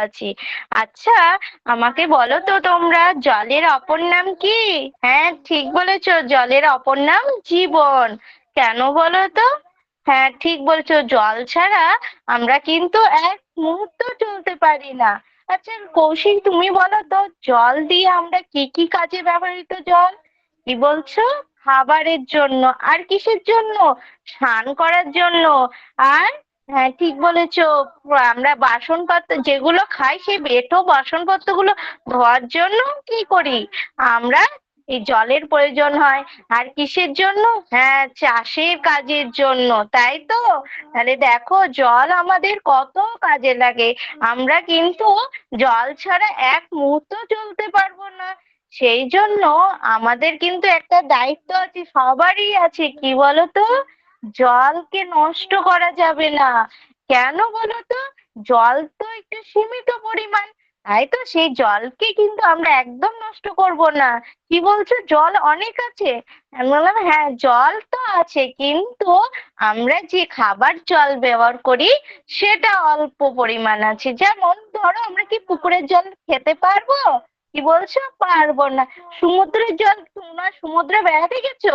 আছি। আচ্ছা, আমাকে বলো তো তোমরা, জলের অপর নাম কি? হ্যাঁ, ঠিক বলেছো, জলের অপর নাম জীবন। কেন বলো তো? হ্যাঁ, ঠিক বলছো, জল ছাড়া আমরা কিন্তু এক মুহূর্ত চলতে পারি না। আচ্ছা কৌশিক, তুমি বলো তো, জল দিয়ে আমরা কি কি কাজে ব্যবহৃত জল? কি বলছো? খাবারের জন্য। আর কিসের জন্য? স্নান করার জন্য। আর হ্যাঁ, ঠিক বলেছো, আমরা বাসনপত্র যেগুলো খাই সেই বেটো বাসনপত্রগুলো ধোয়ার জন্য কি করি আমরা? এই জলের প্রয়োজন হয়। আর কিসের জন্য? হ্যাঁ, চাষের কাজের জন্য, তাই তো? তাহলে দেখো, জল আমাদের কত কাজে লাগে। আমরা কিন্তু জল ছাড়া এক মুহূর্ত চলতে পারবো না। সেই জন্য আমাদের কিন্তু একটা দায়িত্ব আছে, সবারই আছে, কি বলতো? জলকে নষ্ট করা যাবে না। কেন বলো তো? জল তো একটু সীমিত পরিমাণ, তাই তো সেই জলকে কিন্তু আমরা একদম নষ্ট করব না। কি বলছো, জল অনেক আছে? আমি বললাম হ্যাঁ, জল তো আছে, কিন্তু আমরা যে খাবার জল ব্যবহার করি সেটা অল্প পরিমাণ আছে। যেমন ধরো, আমরা কি পুকুরের জল খেতে পারবো? কি বলছো? পারবো না। সমুদ্রের জল, তোমরা সমুদ্রে বেড়াতে গেছো?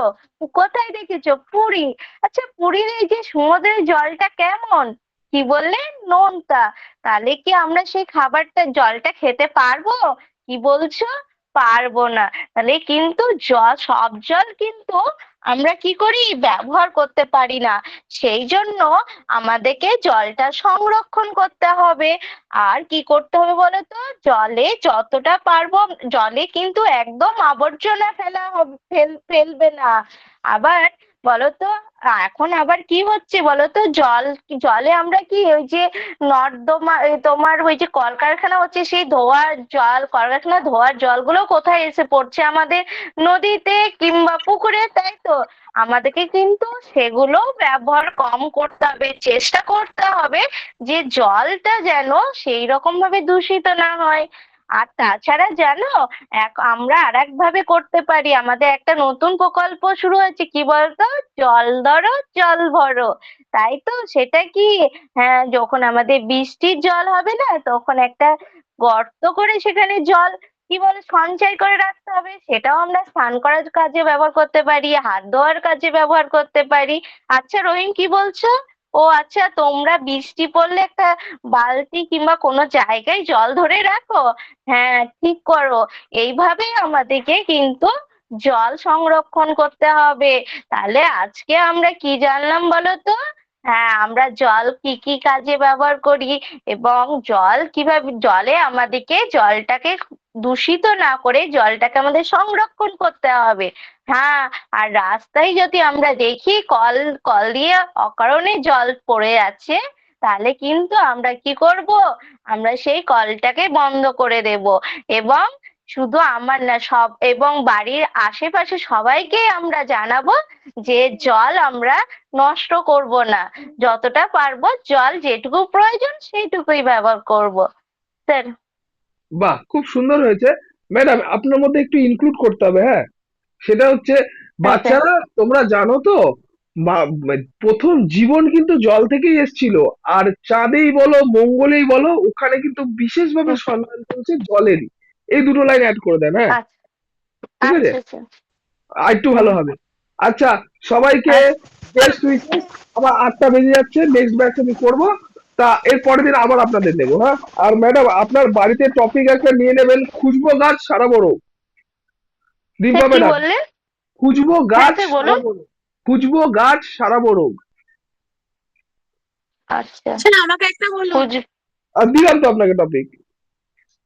কোথায় দেখেছো? পুরী। আচ্ছা, পুরীর এই যে সমুদ্রের জলটা কেমন? কি বললে? নোনতা। তাহলে কি আমরা সেই খাবারটা জলটা খেতে পারবো? কি বলছো? পারবো না। তাহলে কিন্তু জল, সব জল কিন্তু আমরা কি করি, ব্যবহার করতে পারি না। সেই জন্য আমাদেরকে জলটা সংরক্ষণ করতে হবে। আর কি করতে হবে বলো তো? জলে যতটা পারবো, জলে কিন্তু একদম আবর্জনা ফেলা হবে, ফেলবে না। আবার বলতো, এখন আবার কি হচ্ছে বলতো, জলে আমরা কি ওই যে নর্দমা, তোমার ওই যে কলকারখানা হচ্ছে, সেই ধোয়ার জল, কলকারখানা ধোয়ার জলগুলো কোথায় এসে পড়ছে? আমাদের নদীতে কিংবা পুকুরে, তাই তো? আমাদেরকে কিন্তু সেগুলো ব্যবহার কম করতে হবে, চেষ্টা করতে হবে যে জলটা যেন সেই রকম ভাবে দূষিত না হয়। আর তাছাড়া জানো, আমরা আর এক ভাবে করতে পারি। আমাদের একটা নতুন প্রকল্প শুরু হয়েছে, কি বলতো? জল ধরো, জল ভরো। তাই তো? সেটা কি? হ্যাঁ, যখন আমাদের বৃষ্টির জল হবে না, তখন একটা গর্ত করে সেখানে জল কি বলে সঞ্চয় করে রাখতে হবে। সেটাও আমরা স্নান করার কাজে ব্যবহার করতে পারি, হাত ধোয়ার কাজে ব্যবহার করতে পারি। আচ্ছা রহিম, কি বলছো? ও আচ্ছা, তোমরা বৃষ্টি পড়লে একটা বালতি কিংবা কোনো জায়গায় জল ধরে রাখো? হ্যাঁ, ঠিক করো। এইভাবেই আমাদেরকে কিন্তু জল সংরক্ষণ করতে হবে। তাহলে আজকে আমরা কি জানলাম বলো তো? হ্যাঁ, আমরা জল কি কি কাজে ব্যবহার করি, এবং জল কিভাবে, জলে আমাদেরকে জলটাকে দূষিত না করে জলটাকে আমাদের সংরক্ষণ করতে হবে। হ্যাঁ, আর রাস্তায় যদি আমরা দেখি কল, কল দিয়ে অকারণে জল পড়ে আছে, তাহলে কিন্তু আমরা কি করব? আমরা সেই কলটাকে বন্ধ করে দেব। এবং শুধু আমার না, সব, এবং বাড়ির আশেপাশে সবাইকে আমরা জানাবো যে জল আমরা নষ্ট করব না। যতটা পারবো জল যেটুকু প্রয়োজন সেইটুকুই ব্যবহার করব। স্যার। বাহ, খুব সুন্দর হয়েছে। ম্যাডাম, আপনার মধ্যে একটু ইনক্লুড করতে হবে, হ্যাঁ। সেটা হচ্ছে, হ্যাঁ স্যার। বাচ্চারা তোমরা জানো তো, প্রথম জীবন কিন্তু জল থেকেই এসেছিল। আর চাঁদেই বলো, মঙ্গলেই বলো, ওখানে কিন্তু বিশেষভাবে হুম, সম্মান করেছে জলেরই। এই দুটো লাইন অ্যাড করে দেন, হ্যাঁ। আচ্ছা। ঠিক আছে, আচ্ছা স্যার। আর একটু হুম। ভালো হবে। আচ্ছা, সবাইকে আচ্ছা। Best wishes. আবার 8টা বেজে যাচ্ছে, নেক্সট ব্যাচ আমি করবো। তা এর পরের দিন আবার আপনাদের নেবো, হ্যাঁ। আর ম্যাডাম, আপনার বাড়িতে টপিক একটা নিয়ে নেবেন, খুশবো গাছ সারা বড়। স্যার রিম্পা কি ম্যাডাম, বললেন? খুঁজবো হ্যাঁ গাছ স্যার, বলুন। সারাবো। খুঁজবো গাছ সারাবো রোগ। আচ্ছা। স্যার আমাকে একটা বলুন। খুঁজ আর দিলাম তো আপনাকে টপিক।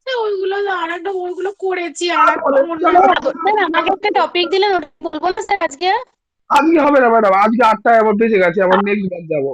স্যার ওইগুলো আর একটা ওইগুলো করেছি আর একটা অন্য চলো, একটা স্যার আমাকে একটা টপিক দিলেন, ওটা বলবো না স্যার আজকে? আজকে হবে না ম্যাডাম, আজকে 8টায় আমার বেঁচে গেছে, আমার নেক্সট ব্যাচ যাবো।